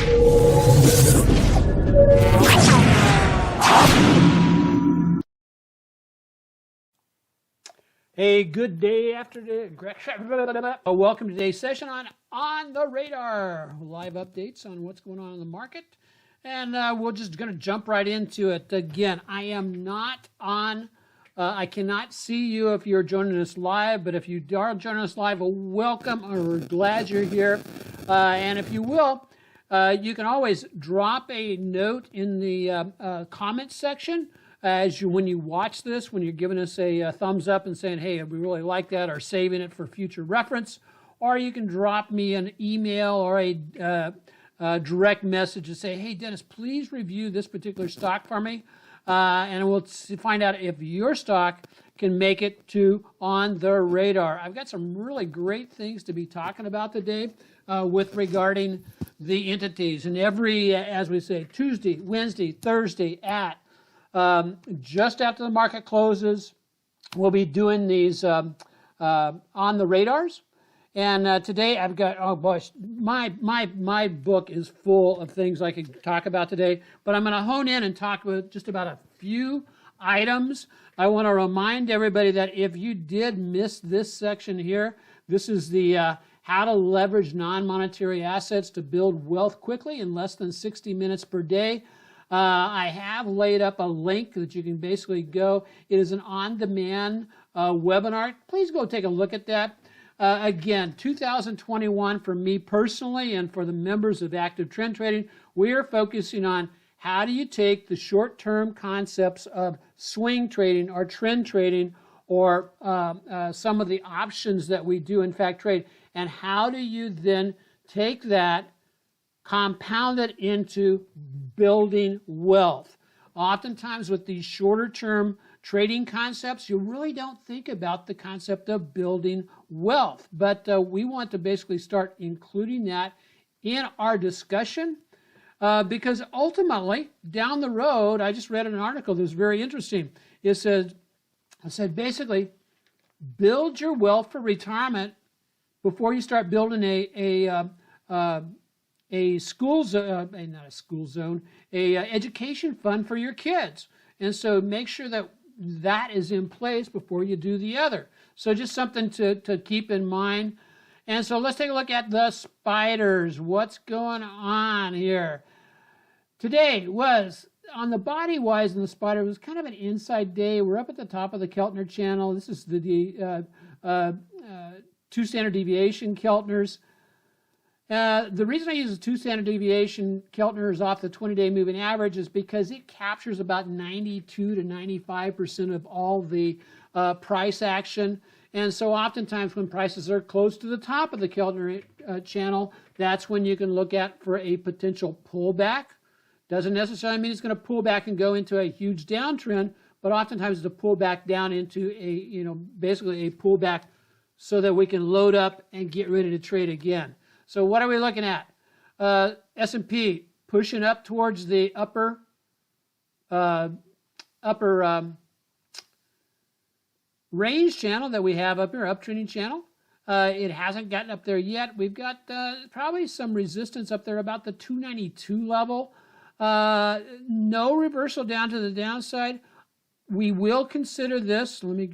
Hey, good day afternoon. Welcome to today's session on the Radar. Live updates on what's going on in the market. And we're just going to jump right into it. Again, I am not on, I cannot see you if you're joining us live, but if you are joining us live, welcome. We're glad you're here. And if you will, you can always drop a note in the comments section. When you watch this, when you're giving us a thumbs up and saying, hey, we really like that, or saving it for future reference, or you can drop me an email or a direct message and say, hey, Dennis, please review this particular stock for me, and we'll find out if your stock can make it to on the radar. I've got some really great things to be talking about today regarding the entities. And every, as we say, Tuesday, Wednesday, Thursday at just after the market closes, we'll be doing these on the radars. And today I've got, oh boy, my book is full of things I could talk about today, but I'm going to hone in and talk about just about a few items. I want to remind everybody that if you did miss this section here, this is the how to leverage non-monetary assets to build wealth quickly in less than 60 minutes per day. I have laid up a link that you can basically go. It is an on-demand webinar. Please go take a look at that. Again, 2021 for me personally and for the members of Active Trend Trading, we are focusing on how do you take the short-term concepts of swing trading or trend trading or some of the options that we do in fact trade, and how do you then take that, compound it into building wealth. Oftentimes with these shorter term trading concepts, you really don't think about the concept of building wealth. But we want to basically start including that in our discussion because ultimately down the road, I just read an article that was very interesting. It said basically build your wealth for retirement before you start building a school zone, not a school zone, a education fund for your kids. And so make sure that that is in place before you do the other. So just something to keep in mind. And so let's take a look at the spiders. What's going on here? Today was, on the body wise in the spider, it was kind of an inside day. We're up at the top of the Keltner channel. This is the 2 standard deviation Keltners. The reason I use the 2 standard deviation Keltners off the 20-day moving average is because it captures about 92 to 95% of all the price action. And so oftentimes when prices are close to the top of the Keltner channel, that's when you can look at for a potential pullback. Doesn't necessarily mean it's going to pull back and go into a huge downtrend, but oftentimes it's a pullback down into a, basically a pullback so that we can load up and get ready to trade again. So what are we looking at? S&P pushing up towards the upper range channel that we have up here, uptrending channel. It hasn't gotten up there yet. We've got probably some resistance up there about the 292 level. No reversal down to the downside. We will consider this. Let me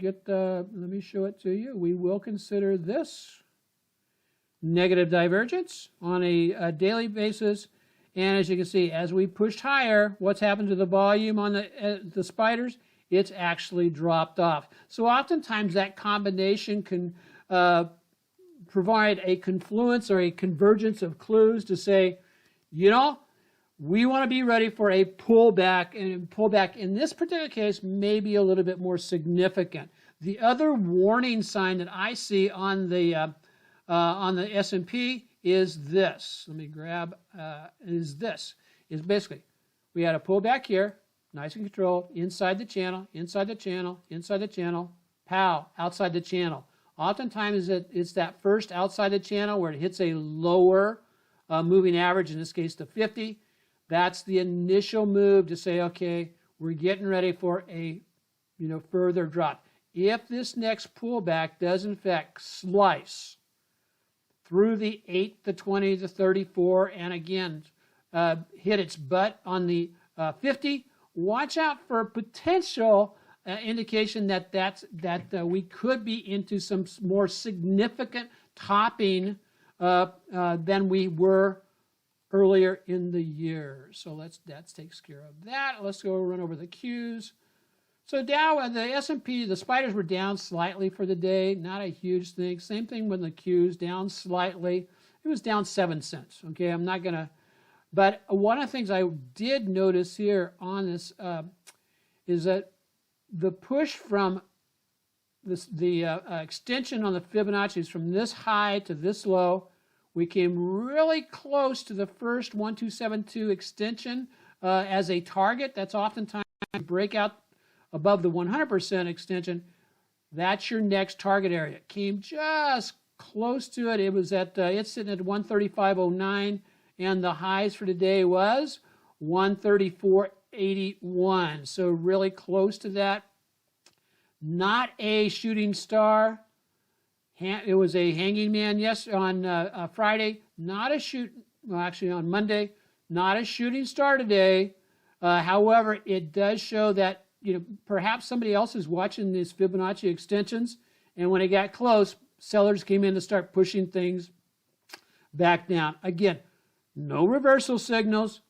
show it to you. We will consider this negative divergence on a daily basis. And as you can see, as we pushed higher, what's happened to the volume on the spiders? It's actually dropped off. So oftentimes that combination can provide a confluence or a convergence of clues to say, we want to be ready for a pullback, and pullback in this particular case may be a little bit more significant. The other warning sign that I see on the S&P is this. Let me grab, is basically, we had a pullback here, nice and controlled, inside the channel, inside the channel, inside the channel, pow, outside the channel. Oftentimes it's that first outside the channel where it hits a lower moving average, in this case the 50. That's the initial move to say, okay, we're getting ready for a further drop. If this next pullback does in fact slice through the 8, the 20, the 34, and again, hit its butt on the 50. Watch out for a potential indication that we could be into some more significant topping than we were earlier in the year. So that takes care of that. Let's go run over the Qs. So Dow, the S&P, the spiders were down slightly for the day. Not a huge thing. Same thing with the Qs, down slightly. It was down 7 cents. Okay, I'm not going to. But one of the things I did notice here on this is that the push from the extension on the Fibonacci is from this high to this low. We came really close to the first 1272 extension as a target. That's oftentimes breakout above the 100% extension. That's your next target area. It came just close to it. It was at it's sitting at 135.09, and the highs for today was 134.81. So really close to that. Not a shooting star. It was a hanging man on Friday. Not a actually on Monday. Not a shooting star today. However, it does show that perhaps somebody else is watching these Fibonacci extensions, and when it got close, sellers came in to start pushing things back down. Again, no reversal signals.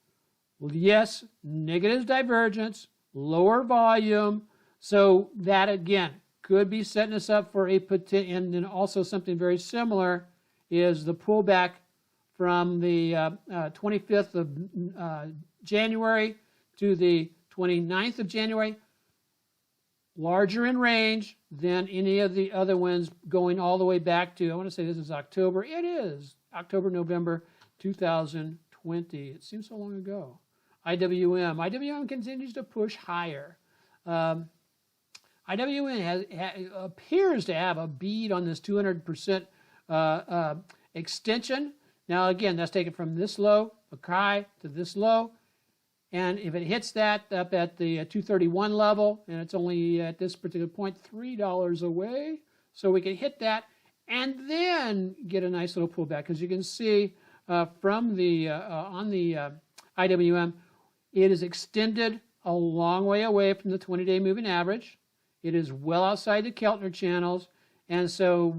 Yes, negative divergence, lower volume. So that again could be setting us up for a potential. And then also something very similar is the pullback from the 25th of January to the 29th of January. Larger in range than any of the other ones, going all the way back to, I want to say this is October. It is October, November 2020. It seems so long ago. IWM continues to push higher. IWM appears to have a bead on this 200% extension. Now, again, that's taken from this low, a high, to this low. And if it hits that up at the 231 level, and it's only at this particular point $3 away, so we can hit that and then get a nice little pullback. Because you can see from the on the IWM, it is extended a long way away from the 20-day moving average. It is well outside the Keltner channels, and so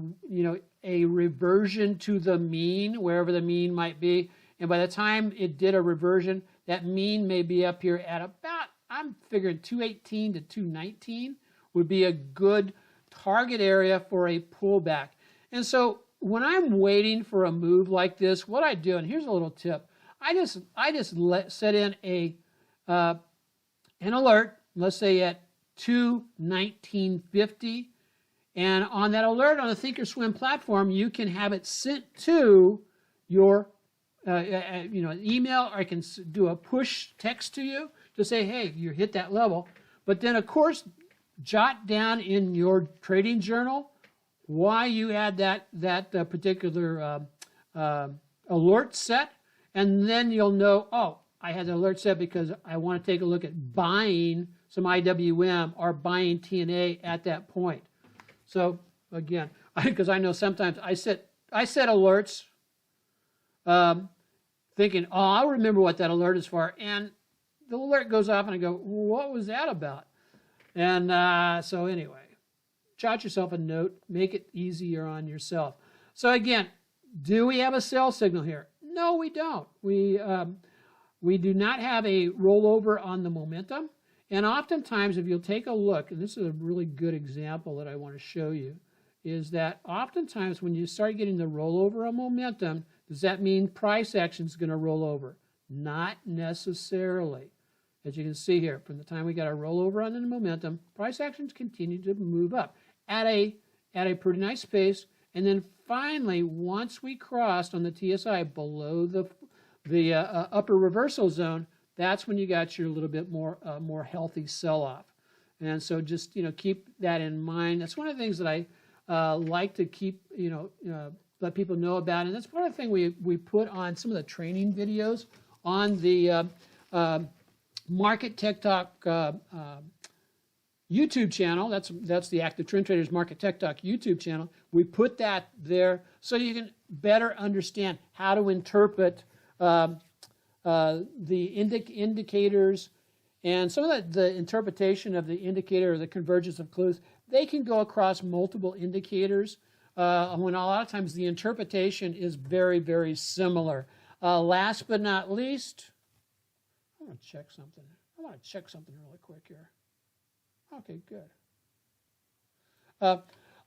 a reversion to the mean, wherever the mean might be. And by the time it did a reversion, that mean may be up here at about, I'm figuring 218 to 219 would be a good target area for a pullback. And so when I'm waiting for a move like this, what I do, and here's a little tip, I just set in an alert, let's say at 2:19:50, and on that alert on the Thinkorswim platform, you can have it sent to your an email, or I can do a push text to you to say, hey, you hit that level. But then, of course, jot down in your trading journal why you had that particular alert set, and then you'll know, oh, I had the alert set because I want to take a look at buying some IWM or buying TNA at that point. So again, because I know sometimes I set alerts thinking, oh, I'll remember what that alert is for, and the alert goes off and I go, what was that about? And so anyway, jot yourself a note, make it easier on yourself. So again, do we have a sell signal here? No, we don't. We do not have a rollover on the momentum. And oftentimes, if you'll take a look, and this is a really good example that I want to show you, is that oftentimes when you start getting the rollover of momentum, does that mean price action is going to roll over? Not necessarily. As you can see here, from the time we got our rollover on the momentum, price actions continue to move up at a pretty nice pace. And then finally, once we crossed on the TSI below the upper reversal zone, that's when you got your little bit more healthy sell-off. And so just keep that in mind. That's one of the things that I like to keep let people know about, and that's one of the things we put on some of the training videos on the Market Tech Talk YouTube channel. That's the Active Trend Traders Market Tech Talk YouTube channel. We put that there so you can better understand how to interpret the indicators and some of the interpretation of the indicator or the convergence of clues, they can go across multiple indicators when a lot of times the interpretation is very, very similar. Last but not least, I want to check something. I want to check something really quick here. Okay, good.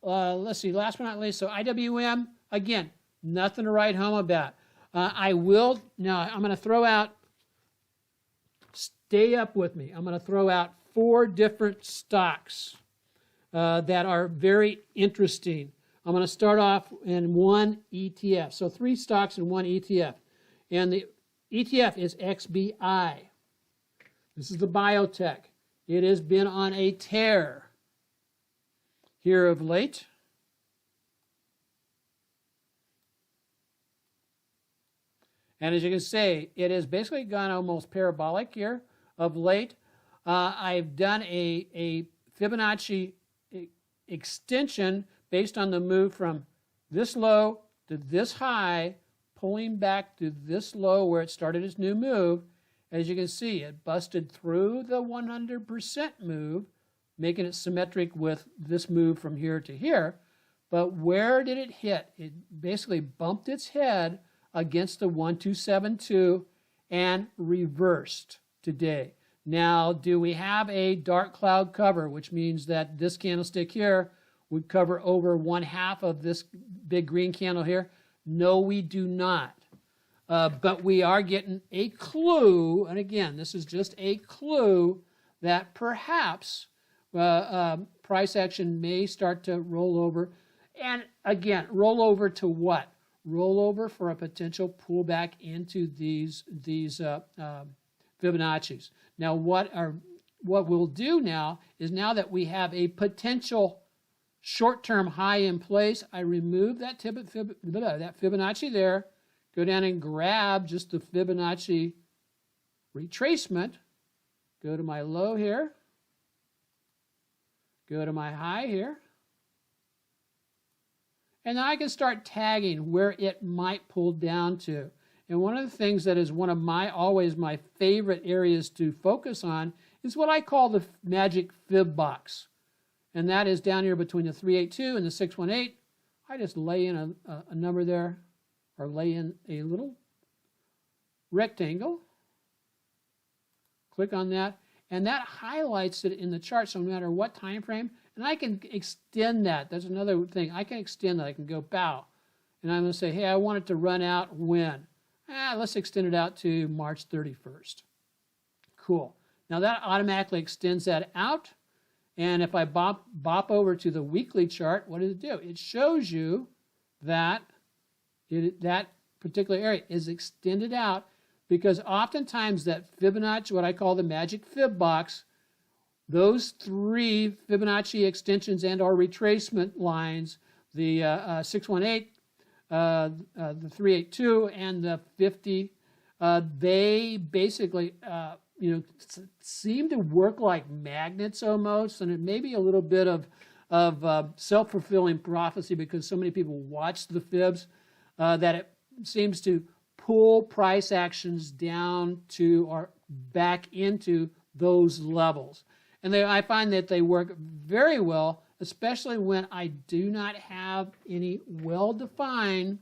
Let's see, last but not least, so IWM, again, nothing to write home about. Now I'm going to throw out, stay up with me, I'm going to throw out 4 different stocks that are very interesting. I'm going to start off in one ETF. So 3 stocks in one ETF. And the ETF is XBI. This is the biotech. It has been on a tear here of late. And as you can see, it has basically gone almost parabolic here of late. I've done a Fibonacci extension based on the move from this low to this high, pulling back to this low where it started its new move. As you can see, it busted through the 100% move, making it symmetric with this move from here to here. But where did it hit? It basically bumped its head against the 1272 and reversed today. Now, do we have a dark cloud cover, which means that this candlestick here would cover over 1/2 of this big green candle here? No, we do not. But we are getting a clue, and again, this is just a clue that perhaps price action may start to roll over. And again, roll over to what? Roll over for a potential pullback into these Fibonacci's. Now, what we'll do now is, now that we have a potential short-term high in place, I remove that Fibonacci there, go down and grab just the Fibonacci retracement, go to my low here, go to my high here, and now I can start tagging where it might pull down to. And one of the things that is one of always my favorite areas to focus on is what I call the magic fib box. And that is down here between the 382 and the 618. I just lay in a number there, or lay in a little rectangle. Click on that, and that highlights it in the chart, so no matter what time frame, and I can extend that. That's another thing. I can extend that. I can go bow, and I'm going to say, hey, I want it to run out when? Let's extend it out to March 31st. Cool. Now that automatically extends that out. And if I bop over to the weekly chart, what does it do? It shows you that that particular area is extended out, because oftentimes that Fibonacci, what I call the magic fib box, those 3 Fibonacci extensions and or retracement lines, the 618, the 382, and the 50, they basically seem to work like magnets almost, and it may be a little bit of self-fulfilling prophecy, because so many people watch the fibs, that it seems to pull price actions down to or back into those levels. And I find that they work very well, especially when I do not have any well-defined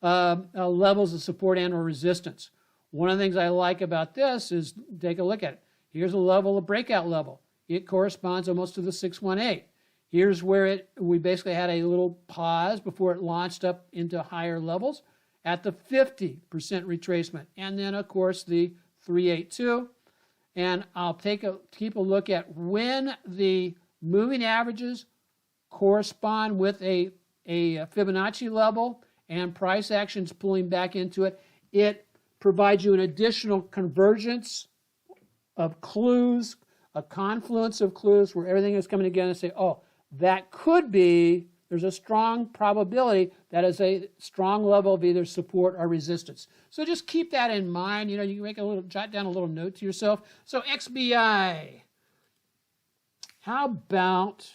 levels of support and or resistance. One of the things I like about this is, take a look at it. Here's a level, a breakout level. It corresponds almost to the 618. Here's where we basically had a little pause before it launched up into higher levels at the 50% retracement. And then, of course, the 382. And I'll keep a look at when the moving averages correspond with a Fibonacci level and price actions pulling back into it. It provides you an additional convergence of clues, a confluence of clues where everything is coming together and say, oh, that could be, there's a strong probability that is a strong level of either support or resistance. So just keep that in mind. You can make jot down a little note to yourself. So XBI. How about,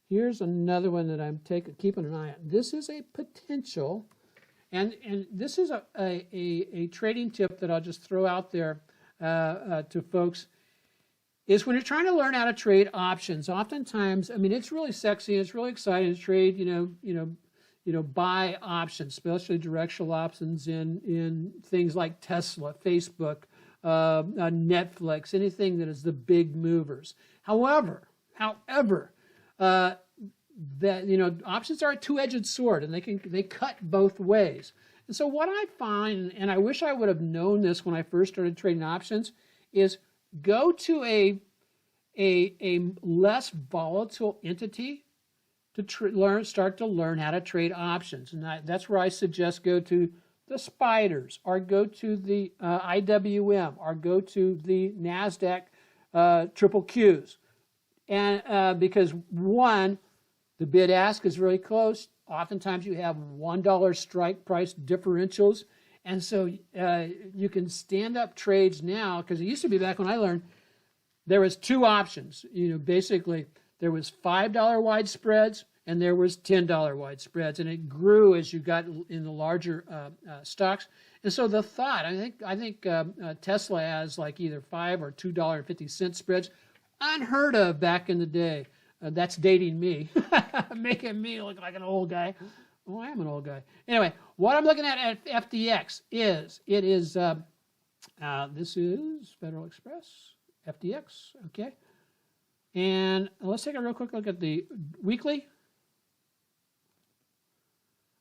here's another one that I'm keeping an eye on. This is a potential, And this is a trading tip that I'll just throw out there to folks, is when you're trying to learn how to trade options, oftentimes, I mean, it's really sexy, it's really exciting to trade, buy options, especially directional options in things like Tesla, Facebook, Netflix, anything that is the big movers. However, that options are a two-edged sword, and they cut both ways. And so what I find, and I wish I would have known this when I first started trading options, is go to a less volatile entity to start to learn how to trade options. And that's where I suggest go to the spiders, or go to the IWM, or go to the NASDAQ triple Qs. And because one, the bid ask is really close. Oftentimes you have $1 strike price differentials. And so you can stand up trades now, because it used to be back when I learned, there was two options. Basically there was $5 wide spreads and there was $10 wide spreads, and it grew as you got in the larger stocks. And so the thought, I think Tesla has like either $5 or $2.50 spreads, unheard of back in the day. That's dating me, making me look like an old guy. Oh, I am an old guy. Anyway, what I'm looking at FDX is, this is Federal Express, FDX, okay? And let's take a real quick look at the weekly.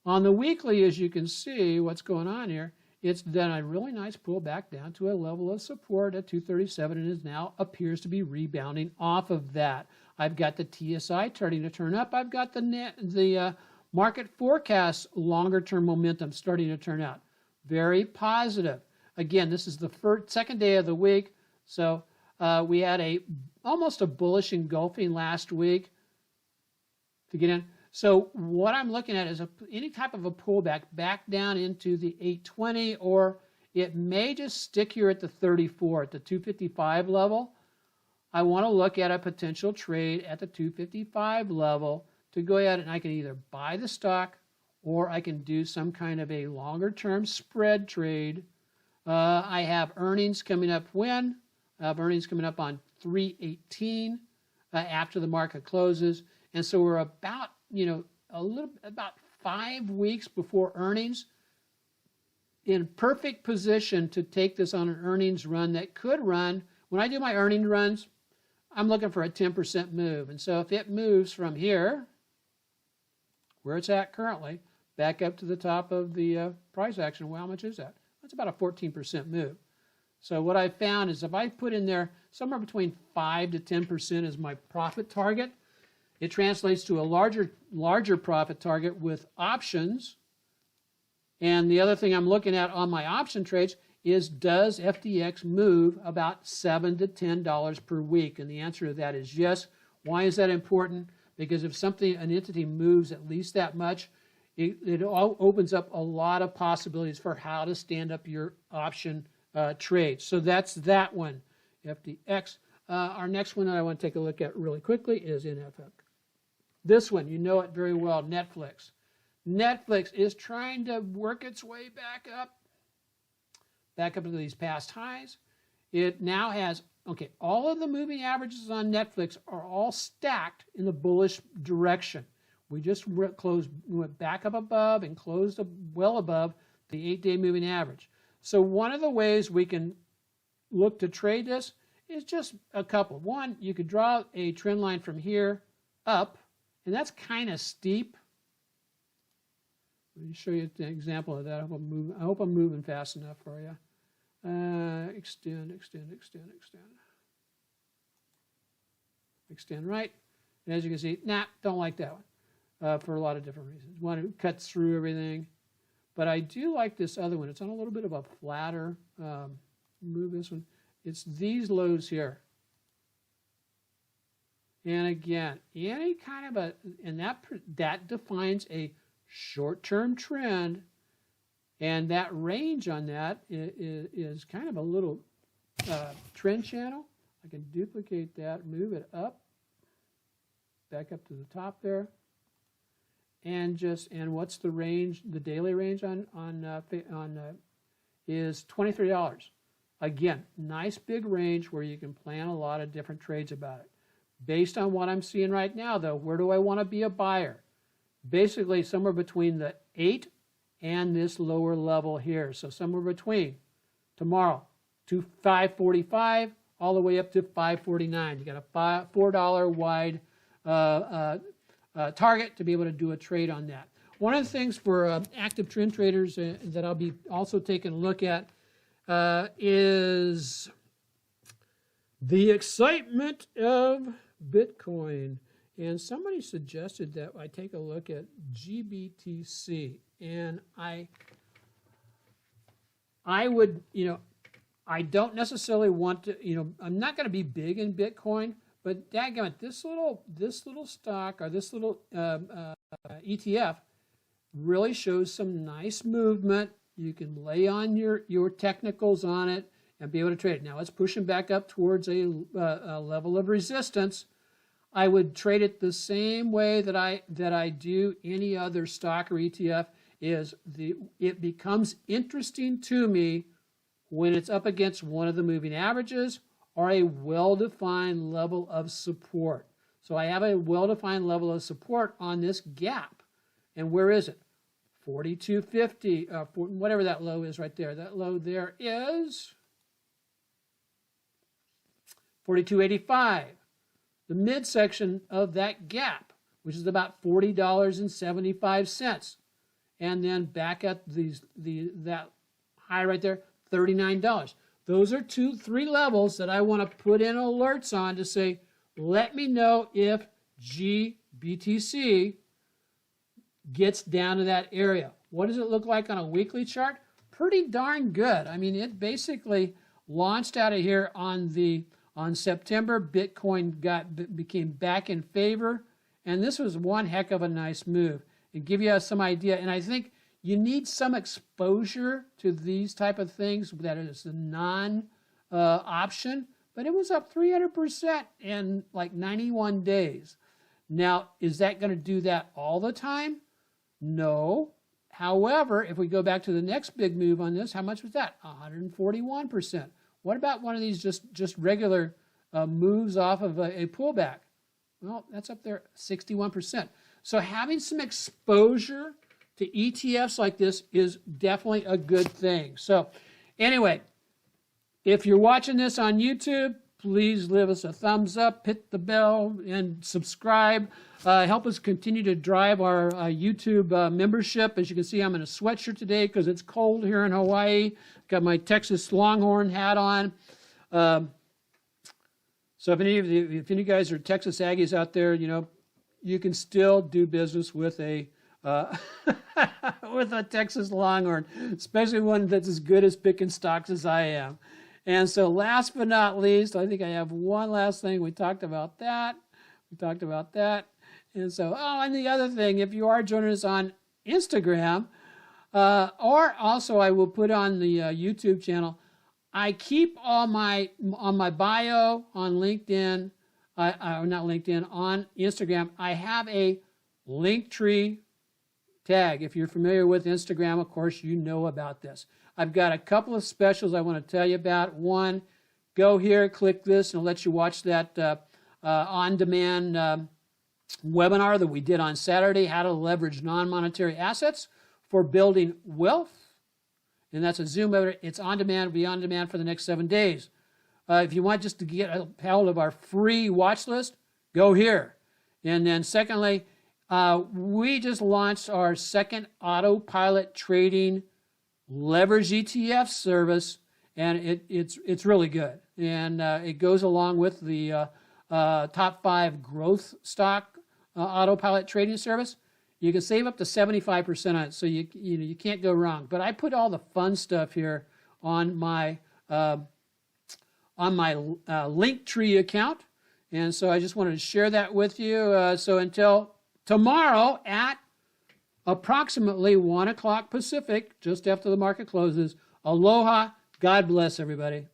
On the weekly, as you can see what's going on here, it's done a really nice pull back down to a level of support at 237, and is now appears to be rebounding off of that. I've got the TSI starting to turn up. I've got the market forecast longer-term momentum starting to turn out. Very positive. Again, this is the second day of the week, so we had almost a bullish engulfing last week to get in. So what I'm looking at is any type of a pullback back down into the 820, or it may just stick here at the 34, at the 255 level. I want to look at a potential trade at the 255 level to go ahead, and I can either buy the stock or I can do some kind of a longer term spread trade. I have earnings coming up when? I have earnings coming up on 3/18 after the market closes. And so we're about, about 5 weeks before earnings, in perfect position to take this on an earnings run that could run. When I do my earnings runs, I'm looking for a 10% move. And so if it moves from here, where it's at currently, back up to the top of the price action, well, how much is that? That's about a 14% move. So what I found is if I put in there somewhere between 5 to 10% as my profit target, it translates to a larger profit target with options. And the other thing I'm looking at on my option trades is, does FDX move about $7 to $10 per week? And the answer to that is yes. Why is that important? Because if an entity moves at least that much, it all opens up a lot of possibilities for how to stand up your option trade. So that's that one, FDX. Our next one that I want to take a look at really quickly is NFLX. This one, you know it very well, Netflix. Netflix is trying to work its way back up to these past highs. It now has, all of the moving averages on Netflix are all stacked in the bullish direction. We just went back up above and closed well above the 8-day moving average. So one of the ways we can look to trade this is just a couple. One, you could draw a trend line from here up, and that's kind of steep. Let me show you an example of that. I hope I'm moving fast enough for you. Extend. Extend right. And as you can see, don't like that one for a lot of different reasons. One, it cuts through everything. But I do like this other one. It's on a little bit of a flatter move, this one. It's these lows here. And again, any kind of and that defines a short-term trend, and that range on that is kind of a little trend channel. I can duplicate that, move it up, back up to the top there, and what's the range? The daily range is $23. Again, nice big range where you can plan a lot of different trades about it. Based on what I'm seeing right now, though, where do I want to be a buyer? Basically, somewhere between the 8 and this lower level here. So somewhere between tomorrow to 545 all the way up to 549. You got a $4 wide target to be able to do a trade on that. One of the things for active trend traders that I'll be also taking a look at is the excitement of Bitcoin. And somebody suggested that I take a look at GBTC. And I would, I don't necessarily want to, I'm not going to be big in Bitcoin, but dadgummit, this little stock or this little ETF really shows some nice movement. You can lay on your technicals on it and be able to trade it. Now it's pushing back up towards a level of resistance. I would trade it the same way that I do any other stock or ETF. It becomes interesting to me when it's up against one of the moving averages or a well-defined level of support. So I have a well-defined level of support on this gap. And where is it? 4250, whatever that low is right there. That low there is 4285. The midsection of that gap, which is about $40.75. And then back at that high right there, $39. Those are 3 levels that I want to put in alerts on to say, let me know if GBTC gets down to that area. What does it look like on a weekly chart? Pretty darn good. I mean, it basically launched out of here on September. Bitcoin became back in favor, and this was one heck of a nice move. And give you some idea, and I think you need some exposure to these type of things that is a non-option, but it was up 300% in like 91 days. Now, is that going to do that all the time? No. However, if we go back to the next big move on this, how much was that? 141%. What about one of these just regular moves off of a pullback? Well, that's up there, 61%. So having some exposure to ETFs like this is definitely a good thing. So anyway, if you're watching this on YouTube, please leave us a thumbs up, hit the bell, and subscribe. Help us continue to drive our YouTube membership. As you can see, I'm in a sweatshirt today because it's cold here in Hawaii. Got my Texas Longhorn hat on. So if any of you guys are Texas Aggies out there, you can still do business with a with a Texas Longhorn, especially one that's as good as picking stocks as I am. And so last but not least, I think I have one last thing. We talked about that. And so, and the other thing, if you are joining us on Instagram, or also I will put on the YouTube channel, I keep on my bio on LinkedIn, not LinkedIn, on Instagram, I have a Linktree tag. If you're familiar with Instagram, of course, you know about this. I've got a couple of specials I want to tell you about. One, go here, click this, and it'll let you watch that on-demand webinar that we did on Saturday, how to leverage non-monetary assets for building wealth. And that's a Zoom webinar. It's on demand, it'll be on demand for the next 7 days. If you want just to get a hold of our free watch list, go here. And then secondly, we just launched our second autopilot trading leverage ETF service, and it's really good. And it goes along with the top 5 growth stock autopilot trading service. You can save up to 75% on it, so you can't go wrong. But I put all the fun stuff here on my Linktree account, and so I just wanted to share that with you. So until tomorrow at approximately 1 o'clock Pacific, just after the market closes, aloha, God bless everybody.